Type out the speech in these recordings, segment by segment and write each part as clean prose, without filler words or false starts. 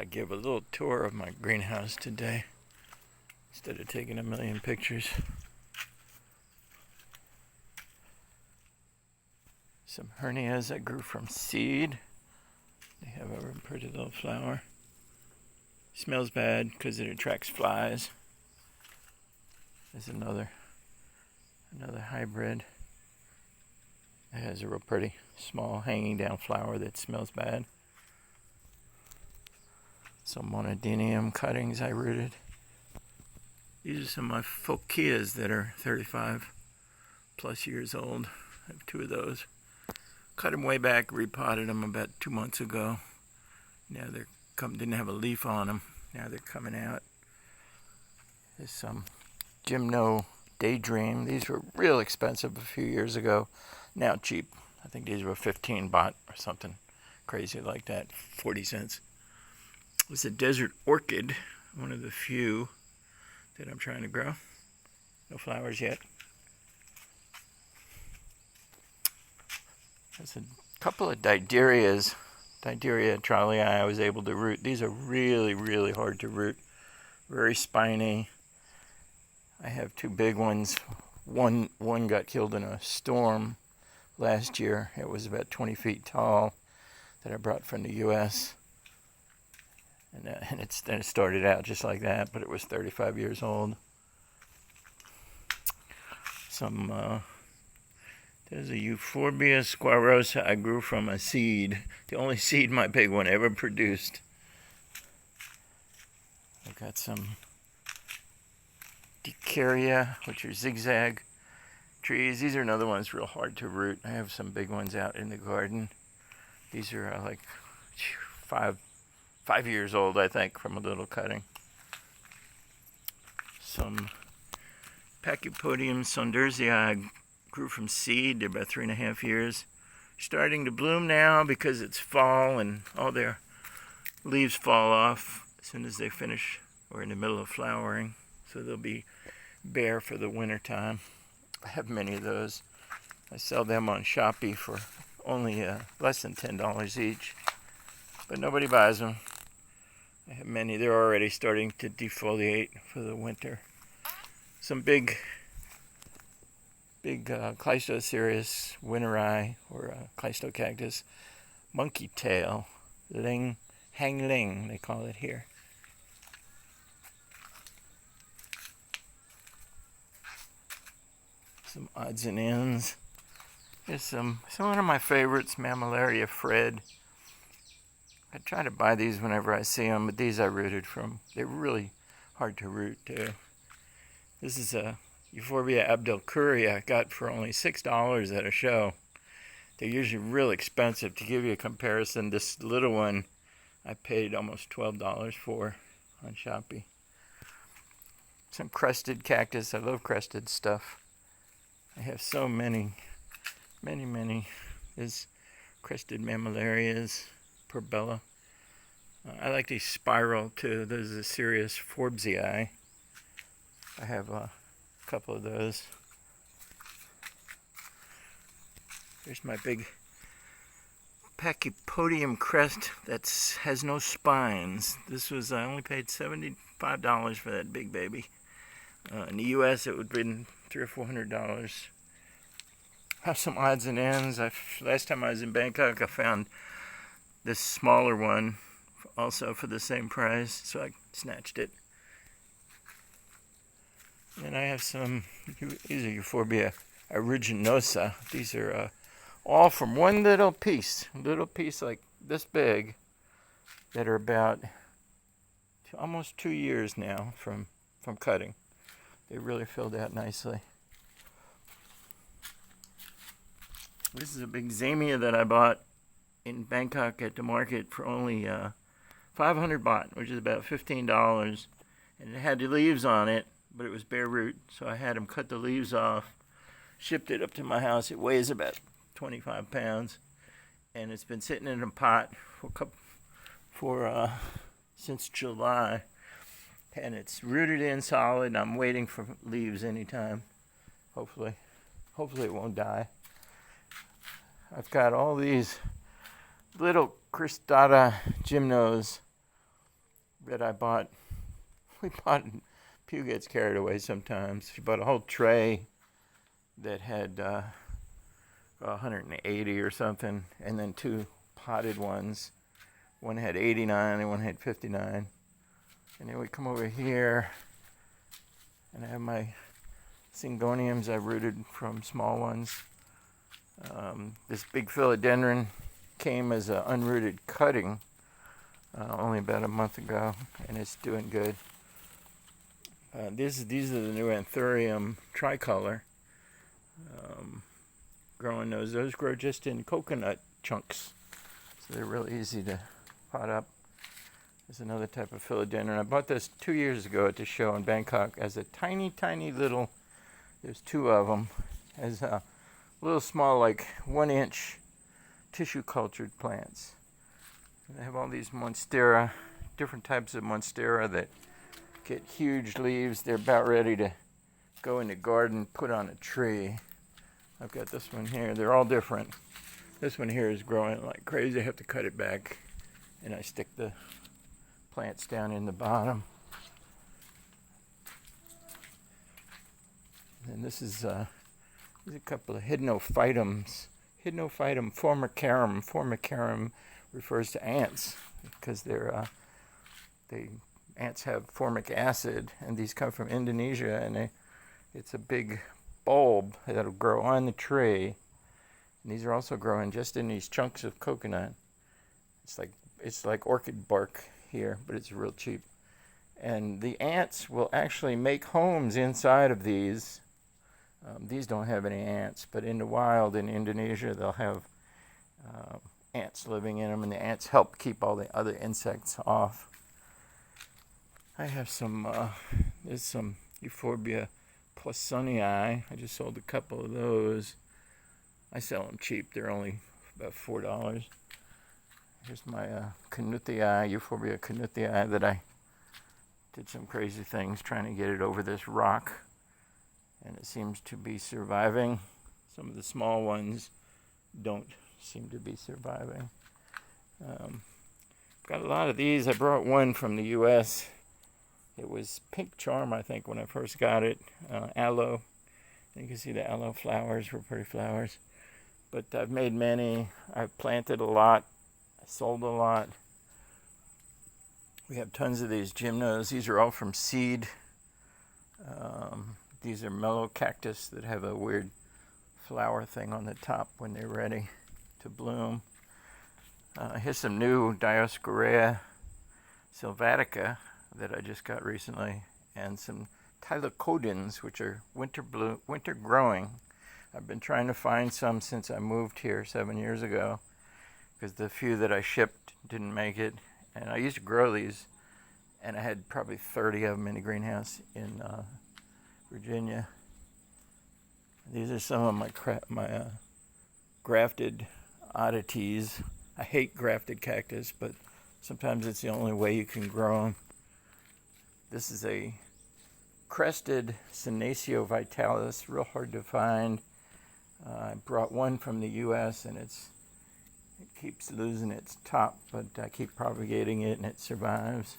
Thought I'd give a little tour of my greenhouse today instead of taking a million pictures. Some hernias I grew from seed. They have a pretty little flower. Smells bad because it attracts flies. There's another hybrid. It has a real pretty small hanging down flower that smells bad. Some monodinium cuttings I rooted. These are some of my phoceas that are 35 plus years old. I have 2 of those. Cut them way back, repotted them about 2 months ago. Now they're didn't have a leaf on them. Now they're coming out. There's some Gymno Daydream. These were real expensive a few years ago. Now cheap. I think these were 15 baht or something crazy like that. 40 cents. It's a desert orchid. One of the few that I'm trying to grow. No flowers yet. There's a couple of diderias. Dideria trolleyi I was able to root. These are really, really hard to root. Very spiny. I have 2 big ones. One got killed in a storm last year. It was about 20 feet tall that I brought from the U.S. And it started out just like that, but it was 35 years old. There's a Euphorbia squarosa I grew from a seed. The only seed my big one ever produced. I've got some Dicaria, which are zigzag trees. These are another ones real hard to root. I have some big ones out in the garden. These are like 5 years old, I think, from a little cutting. Some Pachypodium saundersii I grew from seed. They're about 3.5 years. Starting to bloom now because it's fall and all their leaves fall off as soon as they finish or in the middle of flowering. So they'll be bare for the winter time. I have many of those. I sell them on Shopee for only less than $10 each. But nobody buys them. I have many. They're already starting to defoliate for the winter. Some big Cleistocereus winteri, or Cleistocactus, monkey tail, hang ling, they call it here. Some odds and ends. Here's one of my favorites, Mammillaria Fred. I try to buy these whenever I see them, but these I rooted from. They're really hard to root too. This is a Euphorbia abdelkuri I got for only $6 at a show. They're usually real expensive. To give you a comparison, this little one I paid almost $12 for on Shopee. Some crested cactus. I love crested stuff. I have so many. There's crested mammillarias, Purbella. I like these spiral too. Those are serious Forbesii. I have a couple of those. Here's my big Pachypodium crest that has no spines. I only paid $75 for that big baby. In the U.S. it would have been $300 or $400. Have some odds and ends. Last time I was in Bangkok, I found this smaller one also for the same price, so I snatched it. And I have these are Euphorbia aeruginosa. These are all from one little piece like this big, that are about almost 2 years now from cutting. They really filled out nicely. This is a big Zamia that I bought in Bangkok at the market for only 500 baht, which is about $15. And it had the leaves on it, but it was bare root, so I had them cut the leaves off, shipped it up to my house. It weighs about 25 pounds, and it's been sitting in a pot since July, and it's rooted in solid, and I'm waiting for leaves anytime. Hopefully it won't die. I've got all these little cristata gymnos that I bought. We bought, Pew gets carried away sometimes. She bought a whole tray that had 180 or something, and then two potted ones. One had 89 and one had 59. And then we come over here, and I have my syngoniums I rooted from small ones. This big philodendron came as an unrooted cutting only about a month ago, and it's doing good. These are the new anthurium tricolor. Growing those grow just in coconut chunks, so they're real easy to pot up. There's another type of philodendron. I bought this 2 years ago at the show in Bangkok as a tiny little, there's two of them, as a little small, like 1-inch tissue cultured plants. And they have all these monstera, different types of monstera that get huge leaves. They're about ready to go in the garden, put on a tree. I've got this one here. They're all different. This one here is growing like crazy. I have to cut it back, and I stick the plants down in the bottom. And this is a couple of hydnophytums. Hydnophytum formicarum. Formicarum refers to ants because ants have formic acid, and these come from Indonesia, and it's a big bulb that'll grow on the tree. And these are also growing just in these chunks of coconut. It's like orchid bark here, but it's real cheap. And the ants will actually make homes inside of these. These don't have any ants, but in the wild in Indonesia, they'll have ants living in them, and the ants help keep all the other insects off. I have there's some Euphorbia Poissonii. I just sold a couple of those. I sell them cheap. They're only about $4. Here's my Knuthii, Euphorbia Knuthii, that I did some crazy things trying to get it over this rock, and it seems to be surviving. Some of the small ones don't seem to be surviving. Got a lot of these. I brought one from the U.S. It was pink charm, I think, when I first got it. Aloe. You can see the aloe flowers were pretty flowers. But I've made many. I've planted a lot. I sold a lot. We have tons of these gymnos. These are all from seed. These are mellow cactus that have a weird flower thing on the top when they're ready to bloom. Here's some new Dioscorea sylvatica that I just got recently, and some Tylocodyns, which are winter growing. I've been trying to find some since I moved here 7 years ago, because the few that I shipped didn't make it. And I used to grow these, and I had probably 30 of them in the greenhouse in Virginia. These are some of my grafted oddities. I hate grafted cactus, but sometimes it's the only way you can grow them. This is a crested Senecio vitalis, real hard to find. I brought one from the U.S. and it keeps losing its top, but I keep propagating it and it survives.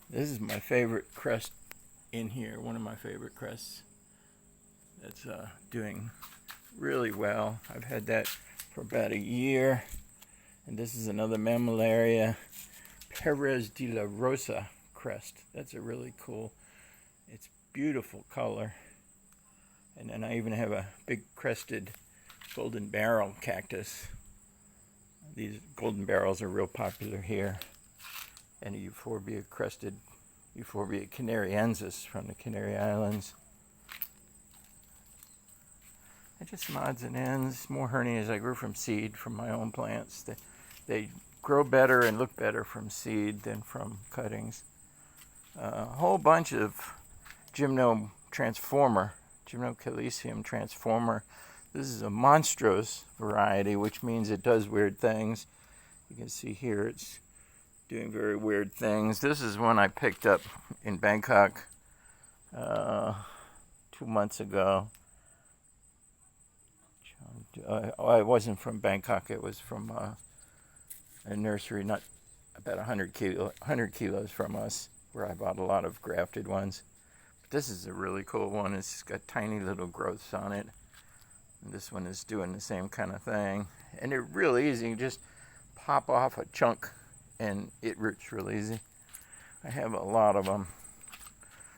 This is my favorite crest in here, one of my favorite crests that's doing really well. I've had that for about a year. And this is another Mammillaria Perez de la Rosa crest. That's a really cool, it's beautiful color. And then I even have a big crested golden barrel cactus. These golden barrels are real popular here. And a Euphorbia crested, Euphorbia canariensis from the Canary Islands. And just some odds and ends, more hernias I grew from seed from my own plants. They grow better and look better from seed than from cuttings. A whole bunch of Gymnocalycium transformer. This is a monstrous variety, which means it does weird things. You can see here it's doing very weird things. This is one I picked up in Bangkok 2 months ago. It wasn't from Bangkok. It was from a nursery not about 100 kilos from us, where I bought a lot of grafted ones. But this is a really cool one. It's got tiny little growths on it. And this one is doing the same kind of thing. And they're real easy. You just pop off a chunk and it roots real easy. I have a lot of them.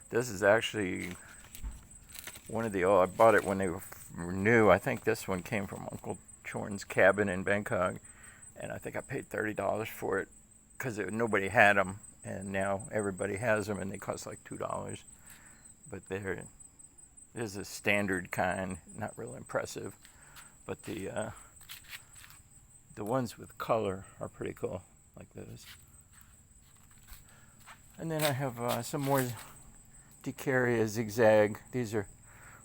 This is actually one of the I bought it when they were new. I think this one came from Uncle Chorn's cabin in Bangkok. And I think I paid $30 for it because nobody had them. And now everybody has them and they cost like $2. But there's a standard kind, not real impressive. But the ones with color are pretty cool, like those. And then I have some more Dicaria zigzag. These are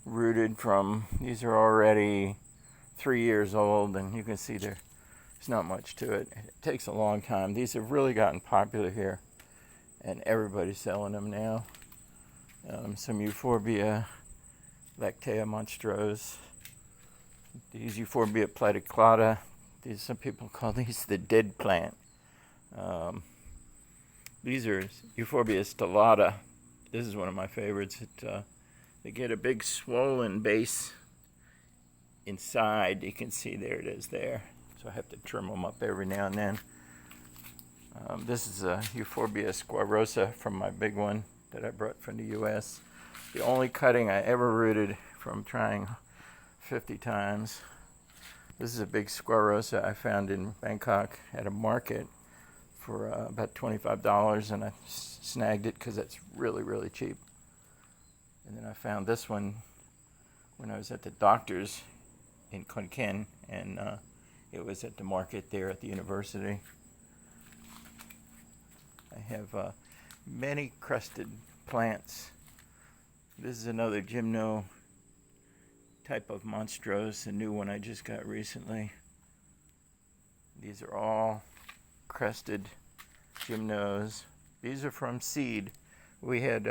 rooted from, these are already 3 years old, and you can see there's not much to it. It takes a long time. These have really gotten popular here, and everybody's selling them now. Some Euphorbia lactea monstrose. These Euphorbia platyclada. Some people call these the dead plant. These are Euphorbia stellata. This is one of my favorites. They get a big swollen base inside. You can see there it is there. So I have to trim them up every now and then. This is a Euphorbia squarosa from my big one that I brought from the U.S. The only cutting I ever rooted from trying 50 times. This is a big squarosa I found in Bangkok at a market for about $25, and I snagged it because it's really, really cheap. And then I found this one when I was at the doctor's in Khon Kaen, and it was at the market there at the university. I have many crested plants. This is another gymno type of monstrose, a new one I just got recently. These are all crested gymnos. These are from seed. We had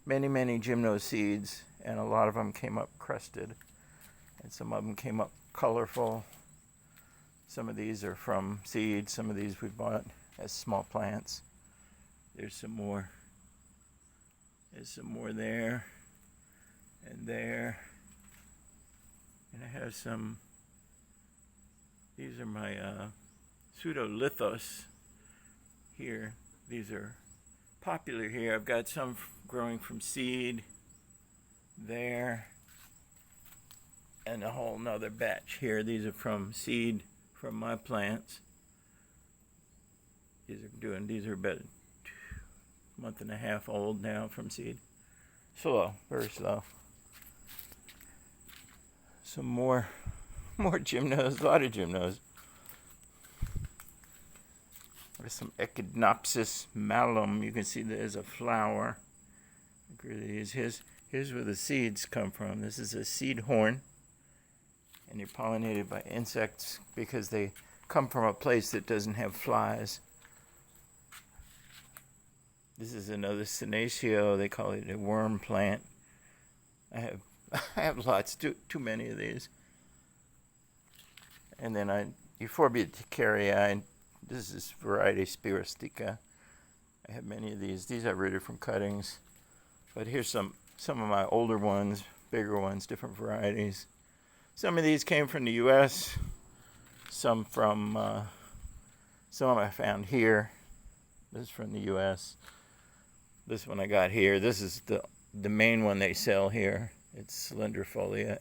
many gymno seeds, and a lot of them came up crested, and some of them came up colorful. Some of these are from seed. Some of these we bought as small plants. There's some more. There's some more there and there. And I have some, these are my pseudolithos here. These are popular here. I've got some growing from seed there, and a whole nother batch here. These are from seed from my plants. These are about a month and a half old now from seed. Slow, very slow. Some more gymnos, a lot of gymnos. There's some Echinopsis malum. You can see there's a flower. Here's where the seeds come from. This is a seed horn, and they're pollinated by insects because they come from a place that doesn't have flies. This is another Senecio. They call it a worm plant. I have lots, too many of these. And then Euphorbia Dicaria. This is variety Spirostica. I have many of these. These I rooted from cuttings. But here's some of my older ones, bigger ones, different varieties. Some of these came from the U.S. Some I found here. This is from the U.S. This one I got here. This is the main one they sell here. It's Cylindrifolia,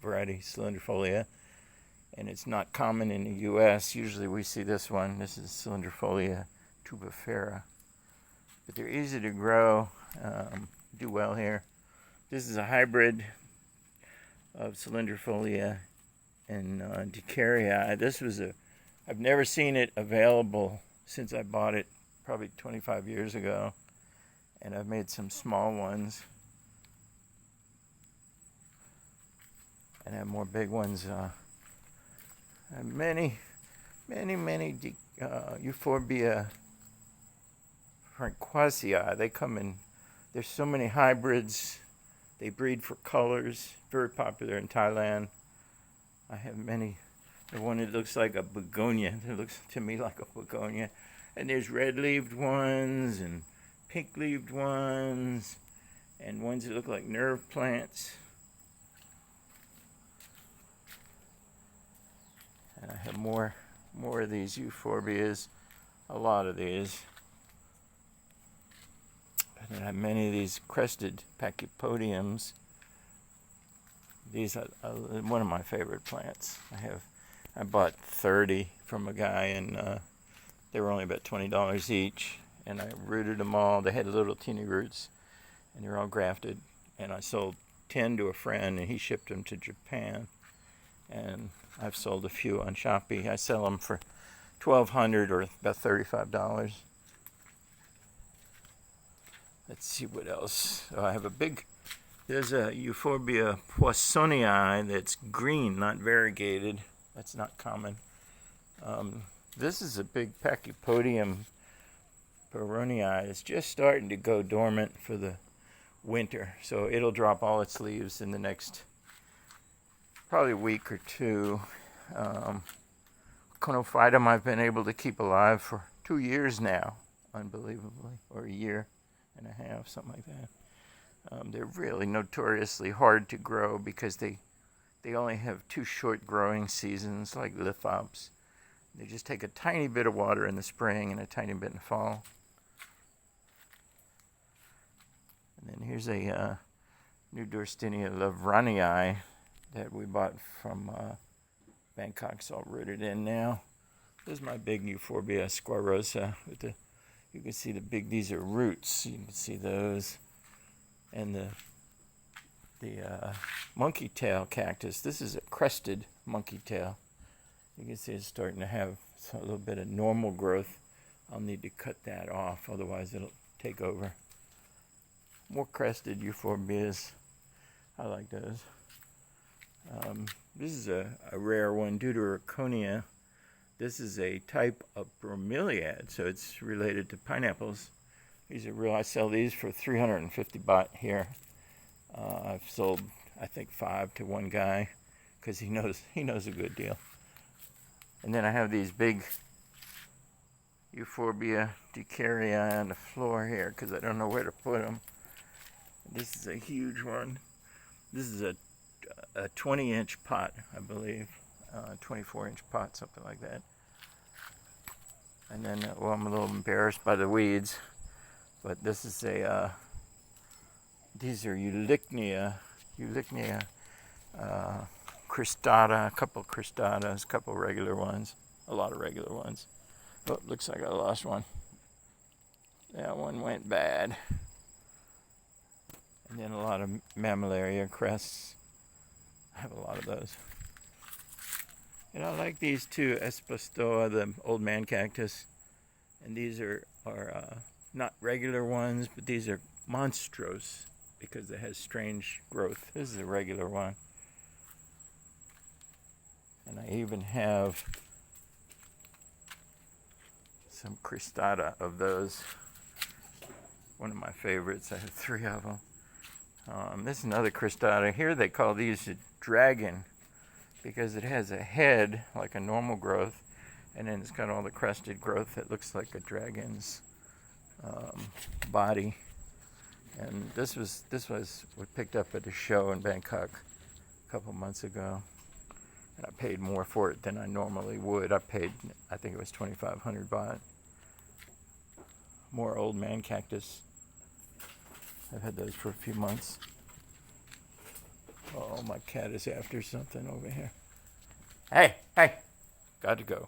variety Cylindrifolia, and it's not common in the U.S. Usually we see this one. This is Cylindrifolia tubifera. But they're easy to grow, do well here. This is a hybrid of Cylindrifolia and Dicaria. I've never seen it available since I bought it probably 25 years ago, and I've made some small ones. And I have more big ones. I have many Euphorbia francoisia. They come in, there's so many hybrids. They breed for colors. Very popular in Thailand. I have many. The one that looks like a begonia. It looks to me like a begonia. And there's red-leaved ones and pink-leaved ones and ones that look like nerve plants. And I have more of these euphorbias, a lot of these. And I have many of these crested pachypodiums. These are one of my favorite plants. I bought 30 from a guy, and they were only about $20 each. And I rooted them all. They had little teeny roots, and they're all grafted. And I sold 10 to a friend, and he shipped them to Japan. And I've sold a few on Shopee. I sell them for $1,200 or about $35. Let's see what else. Oh, I have there's a Euphorbia poissonii that's green, not variegated. That's not common. This is a big Pachypodium peronii. It's just starting to go dormant for the winter. So it'll drop all its leaves in the next probably week or two. Conophytum I've been able to keep alive for 2 years now, unbelievably, or a year and a half, something like that. They're really notoriously hard to grow because they only have 2 short growing seasons, like lithops. They just take a tiny bit of water in the spring and a tiny bit in the fall. And then here's a New Dorstinia lavranii that we bought from Bangkok. It's all rooted in now. This is my big Euphorbia squarosa. You can see these are roots. You can see those. And the monkey tail cactus. This is a crested monkey tail. You can see it's starting to have a little bit of normal growth. I'll need to cut that off, otherwise it'll take over. More crested euphorbias. I like those. This is a rare one, Deuteroconia. This is a type of bromeliad, so it's related to pineapples. These are real. I sell these for 350 baht here. I've sold, I think, 5 to one guy because he knows a good deal. And then I have these big Euphorbia ducarii on the floor here because I don't know where to put them. This is a huge one. This is a 20-inch pot, I believe, 24-inch pot, something like that. And then, well, I'm a little embarrassed by the weeds, but this is these are Eulychnia cristata, a couple cristatas, a couple regular ones, a lot of regular ones. Oh, looks like I lost one. That one went bad. And then a lot of mammillaria crests. I have a lot of those. And I like these too, Espostoa, the old man cactus. And these are not regular ones, but these are monstrose because it has strange growth. This is a regular one. And I even have some cristata of those. One of my favorites. I have 3 of them. This is another cristata. Here they call these a dragon because it has a head like a normal growth, and then it's got all the crested growth that looks like a dragon's body. And this was picked up at a show in Bangkok a couple months ago, and I paid more for it than I normally would. I think it was 2,500 baht. More old man cactus. I've had those for a few months. Oh, my cat is after something over here. Hey, got to go.